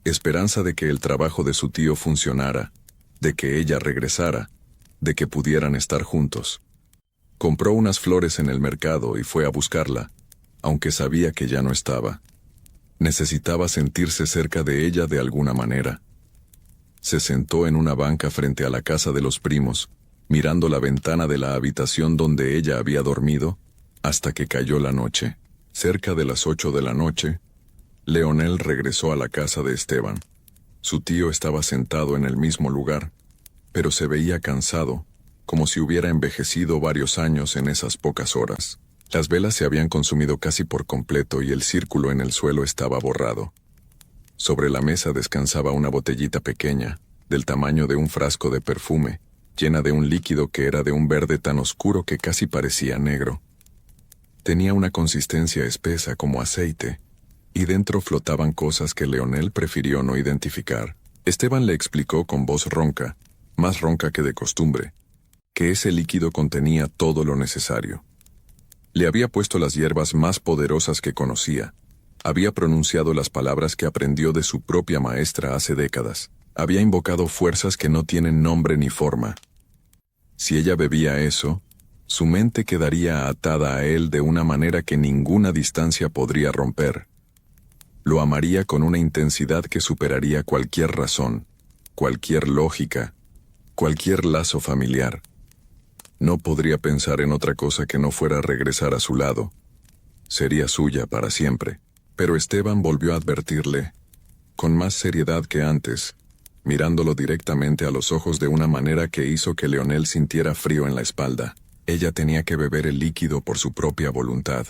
Esperanza de que el trabajo de su tío funcionara, de que ella regresara, de que pudieran estar juntos. Compró unas flores en el mercado y fue a buscarla, aunque sabía que ya no estaba. Necesitaba sentirse cerca de ella de alguna manera. Se sentó en una banca frente a la casa de los primos, mirando la ventana de la habitación donde ella había dormido, hasta que cayó la noche. Cerca de las 8 de la noche, Leonel regresó a la casa de Esteban. Su tío estaba sentado en el mismo lugar, pero se veía cansado, como si hubiera envejecido varios años en esas pocas horas. Las velas se habían consumido casi por completo y el círculo en el suelo estaba borrado. Sobre la mesa descansaba una botellita pequeña, del tamaño de un frasco de perfume, llena de un líquido que era de un verde tan oscuro que casi parecía negro. Tenía una consistencia espesa como aceite, y dentro flotaban cosas que Leonel prefirió no identificar. Esteban le explicó con voz ronca, más ronca que de costumbre, que ese líquido contenía todo lo necesario. Le había puesto las hierbas más poderosas que conocía. Había pronunciado las palabras que aprendió de su propia maestra hace décadas. Había invocado fuerzas que no tienen nombre ni forma. Si ella bebía eso, su mente quedaría atada a él de una manera que ninguna distancia podría romper. Lo amaría con una intensidad que superaría cualquier razón, cualquier lógica, cualquier lazo familiar. No podría pensar en otra cosa que no fuera regresar a su lado. Sería suya para siempre. Pero Esteban volvió a advertirle, con más seriedad que antes, mirándolo directamente a los ojos de una manera que hizo que Leonel sintiera frío en la espalda. Ella tenía que beber el líquido por su propia voluntad.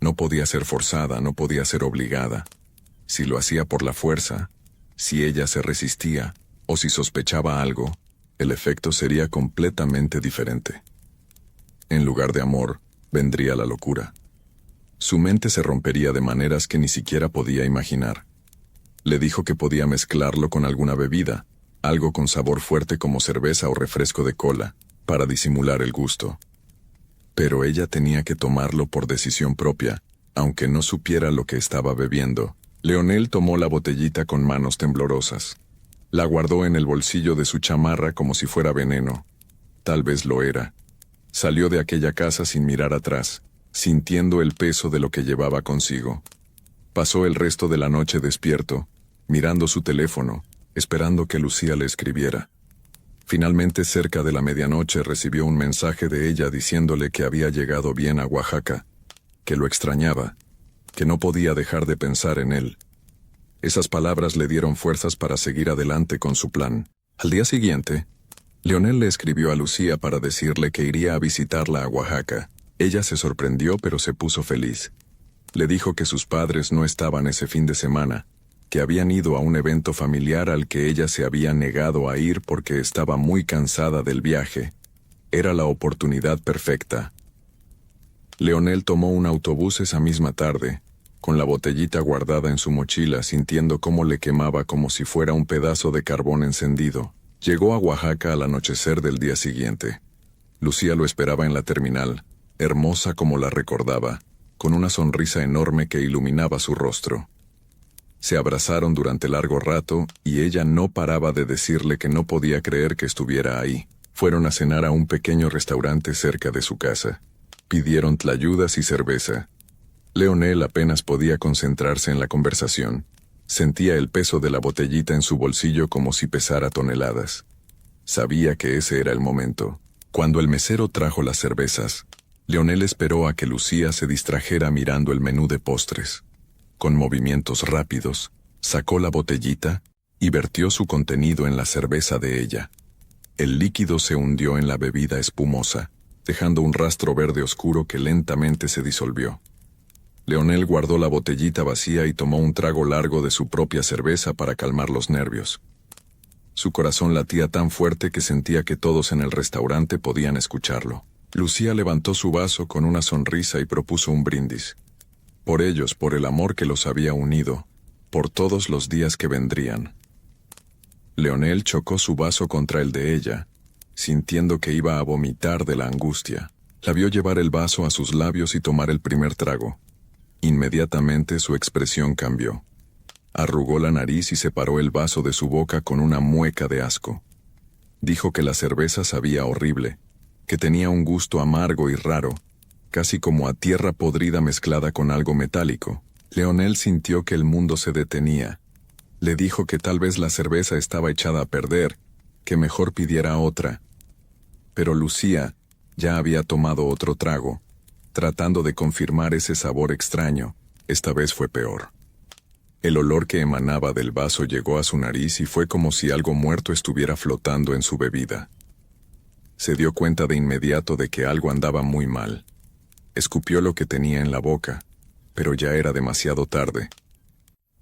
No podía ser forzada, no podía ser obligada. Si lo hacía por la fuerza, si ella se resistía, o si sospechaba algo, el efecto sería completamente diferente. En lugar de amor, vendría la locura. Su mente se rompería de maneras que ni siquiera podía imaginar. Le dijo que podía mezclarlo con alguna bebida, algo con sabor fuerte como cerveza o refresco de cola, para disimular el gusto. Pero ella tenía que tomarlo por decisión propia, aunque no supiera lo que estaba bebiendo. Leonel tomó la botellita con manos temblorosas. La guardó en el bolsillo de su chamarra como si fuera veneno. Tal vez lo era. Salió de aquella casa sin mirar atrás, sintiendo el peso de lo que llevaba consigo. Pasó el resto de la noche despierto, mirando su teléfono, esperando que Lucía le escribiera. Finalmente, cerca de la medianoche, recibió un mensaje de ella diciéndole que había llegado bien a Oaxaca, que lo extrañaba, que no podía dejar de pensar en él. Esas palabras le dieron fuerzas para seguir adelante con su plan. Al día siguiente, Leonel le escribió a Lucía para decirle que iría a visitarla a Oaxaca. Ella se sorprendió, pero se puso feliz. Le dijo que sus padres no estaban ese fin de semana, que habían ido a un evento familiar al que ella se había negado a ir porque estaba muy cansada del viaje. Era la oportunidad perfecta. Leonel tomó un autobús esa misma tarde, con la botellita guardada en su mochila, sintiendo cómo le quemaba como si fuera un pedazo de carbón encendido. Llegó a Oaxaca al anochecer del día siguiente. Lucía lo esperaba en la terminal, hermosa como la recordaba, con una sonrisa enorme que iluminaba su rostro. Se abrazaron durante largo rato y ella no paraba de decirle que no podía creer que estuviera ahí. Fueron a cenar a un pequeño restaurante cerca de su casa. Pidieron tlayudas y cerveza. Leonel apenas podía concentrarse en la conversación. Sentía el peso de la botellita en su bolsillo como si pesara toneladas. Sabía que ese era el momento. Cuando el mesero trajo las cervezas, Leonel esperó a que Lucía se distrajera mirando el menú de postres. Con movimientos rápidos, sacó la botellita y vertió su contenido en la cerveza de ella. El líquido se hundió en la bebida espumosa, dejando un rastro verde oscuro que lentamente se disolvió. Leonel guardó la botellita vacía y tomó un trago largo de su propia cerveza para calmar los nervios. Su corazón latía tan fuerte que sentía que todos en el restaurante podían escucharlo. Lucía levantó su vaso con una sonrisa y propuso un brindis. Por ellos, por el amor que los había unido, por todos los días que vendrían. Leonel chocó su vaso contra el de ella, sintiendo que iba a vomitar de la angustia. La vio llevar el vaso a sus labios y tomar el primer trago. Inmediatamente su expresión cambió. Arrugó la nariz y separó el vaso de su boca con una mueca de asco. Dijo que la cerveza sabía horrible, que tenía un gusto amargo y raro, casi como a tierra podrida mezclada con algo metálico. Leonel sintió que el mundo se detenía. Le dijo que tal vez la cerveza estaba echada a perder, que mejor pidiera otra. Pero Lucía ya había tomado otro trago, tratando de confirmar ese sabor extraño. Esta vez fue peor. El olor que emanaba del vaso llegó a su nariz y fue como si algo muerto estuviera flotando en su bebida. Se dio cuenta de inmediato de que algo andaba muy mal. Escupió lo que tenía en la boca, pero ya era demasiado tarde.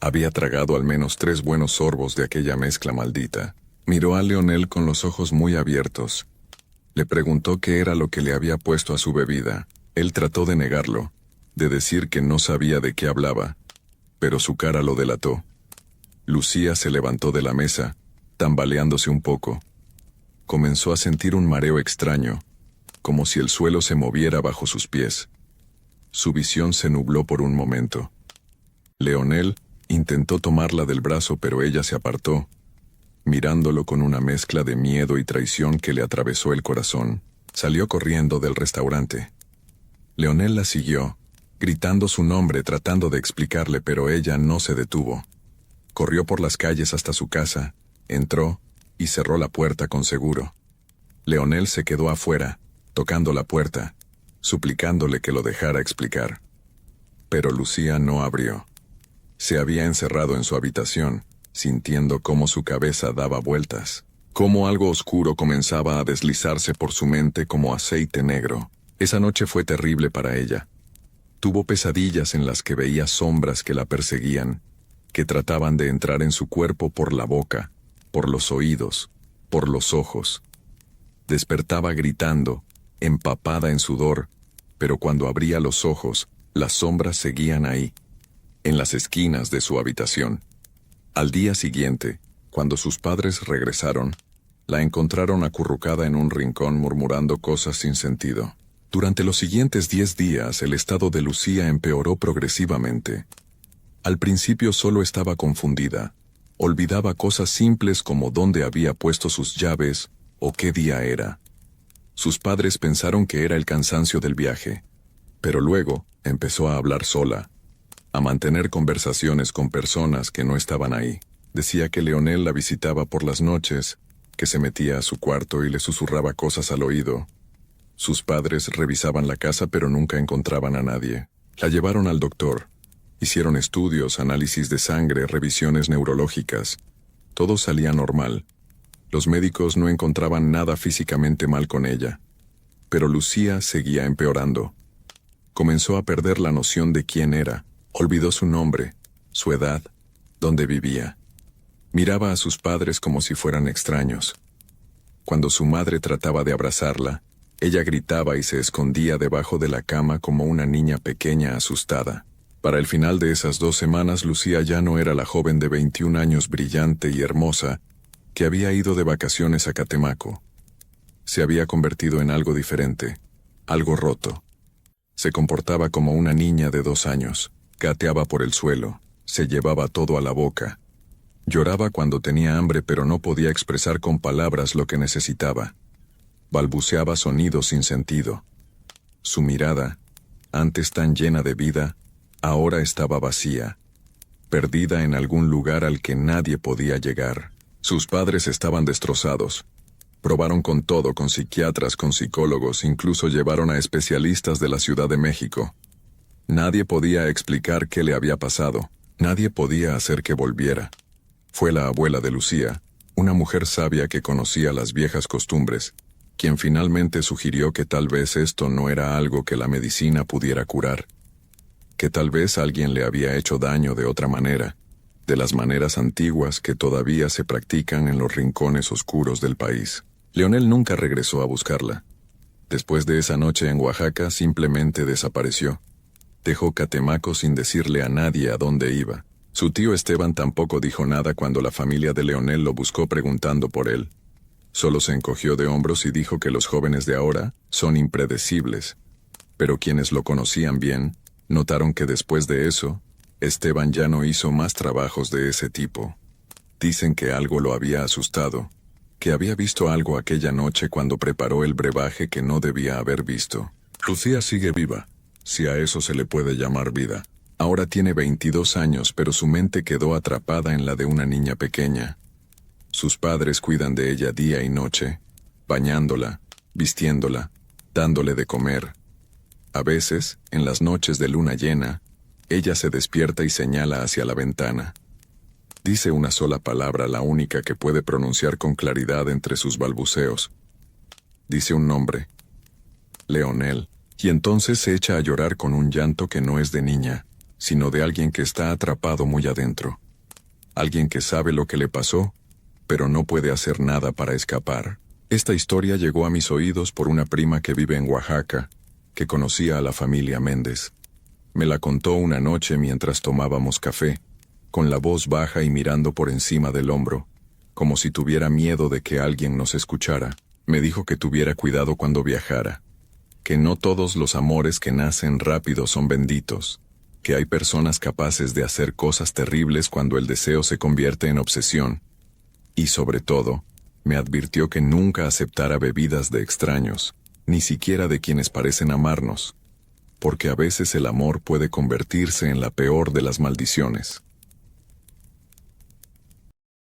Había tragado al menos 3 buenos sorbos de aquella mezcla maldita. Miró a Leonel con los ojos muy abiertos. Le preguntó qué era lo que le había puesto a su bebida. Él trató de negarlo, de decir que no sabía de qué hablaba, pero su cara lo delató. Lucía se levantó de la mesa, tambaleándose un poco. Comenzó a sentir un mareo extraño, como si el suelo se moviera bajo sus pies. Su visión se nubló por un momento. Leonel intentó tomarla del brazo, pero ella se apartó, mirándolo con una mezcla de miedo y traición que le atravesó el corazón. Salió corriendo del restaurante. Leonel la siguió, gritando su nombre, tratando de explicarle, pero ella no se detuvo. Corrió por las calles hasta su casa, entró y cerró la puerta con seguro. Leonel se quedó afuera, tocando la puerta, suplicándole que lo dejara explicar. Pero Lucía no abrió. Se había encerrado en su habitación, sintiendo cómo su cabeza daba vueltas, cómo algo oscuro comenzaba a deslizarse por su mente como aceite negro. Esa noche fue terrible para ella. Tuvo pesadillas en las que veía sombras que la perseguían, que trataban de entrar en su cuerpo por la boca, por los oídos, por los ojos. Despertaba gritando, empapada en sudor, pero cuando abría los ojos, las sombras seguían ahí, en las esquinas de su habitación. Al día siguiente, cuando sus padres regresaron, la encontraron acurrucada en un rincón murmurando cosas sin sentido. Durante los siguientes 10 días el estado de Lucía empeoró progresivamente. Al principio solo estaba confundida. Olvidaba cosas simples como dónde había puesto sus llaves o qué día era. Sus padres pensaron que era el cansancio del viaje, pero luego empezó a hablar sola, a mantener conversaciones con personas que no estaban ahí. Decía que Leonel la visitaba por las noches, que se metía a su cuarto y le susurraba cosas al oído. Sus padres revisaban la casa pero nunca encontraban a nadie. La llevaron al doctor. Hicieron estudios, análisis de sangre, revisiones neurológicas. Todo salía normal. Los médicos no encontraban nada físicamente mal con ella. Pero Lucía seguía empeorando. Comenzó a perder la noción de quién era. Olvidó su nombre, su edad, dónde vivía. Miraba a sus padres como si fueran extraños. Cuando su madre trataba de abrazarla, ella gritaba y se escondía debajo de la cama como una niña pequeña asustada. Para el final de esas 2 semanas, Lucía ya no era la joven de 21 años brillante y hermosa que había ido de vacaciones a Catemaco. Se había convertido en algo diferente, algo roto. Se comportaba como una niña de 2 años. Gateaba por el suelo, se llevaba todo a la boca. Lloraba cuando tenía hambre, pero no podía expresar con palabras lo que necesitaba. Balbuceaba sonidos sin sentido. Su mirada, antes tan llena de vida, ahora estaba vacía, perdida en algún lugar al que nadie podía llegar. Sus padres estaban destrozados. Probaron con todo, con psiquiatras, con psicólogos, incluso llevaron a especialistas de la Ciudad de México. Nadie podía explicar qué le había pasado. Nadie podía hacer que volviera. Fue la abuela de Lucía, una mujer sabia que conocía las viejas costumbres, quien finalmente sugirió que tal vez esto no era algo que la medicina pudiera curar, que tal vez alguien le había hecho daño de otra manera, de las maneras antiguas que todavía se practican en los rincones oscuros del país. Leonel nunca regresó a buscarla. Después de esa noche en Oaxaca, simplemente desapareció. Dejó Catemaco sin decirle a nadie a dónde iba. Su tío Esteban tampoco dijo nada cuando la familia de Leonel lo buscó preguntando por él. Solo se encogió de hombros y dijo que los jóvenes de ahora son impredecibles. Pero quienes lo conocían bien, notaron que después de eso, Esteban ya no hizo más trabajos de ese tipo. Dicen que algo lo había asustado, que había visto algo aquella noche cuando preparó el brebaje que no debía haber visto. Lucía sigue viva, si a eso se le puede llamar vida. Ahora tiene 22 años, pero su mente quedó atrapada en la de una niña pequeña. Sus padres cuidan de ella día y noche, bañándola, vistiéndola, dándole de comer. A veces, en las noches de luna llena, ella se despierta y señala hacia la ventana. Dice una sola palabra, la única que puede pronunciar con claridad entre sus balbuceos. Dice un nombre: Leonel, y entonces se echa a llorar con un llanto que no es de niña, sino de alguien que está atrapado muy adentro. Alguien que sabe lo que le pasó, pero no puede hacer nada para escapar. Esta historia llegó a mis oídos por una prima que vive en Oaxaca, que conocía a la familia Méndez. Me la contó una noche mientras tomábamos café, con la voz baja y mirando por encima del hombro, como si tuviera miedo de que alguien nos escuchara. Me dijo que tuviera cuidado cuando viajara, que no todos los amores que nacen rápido son benditos, que hay personas capaces de hacer cosas terribles cuando el deseo se convierte en obsesión. Y sobre todo, me advirtió que nunca aceptara bebidas de extraños, ni siquiera de quienes parecen amarnos, porque a veces el amor puede convertirse en la peor de las maldiciones.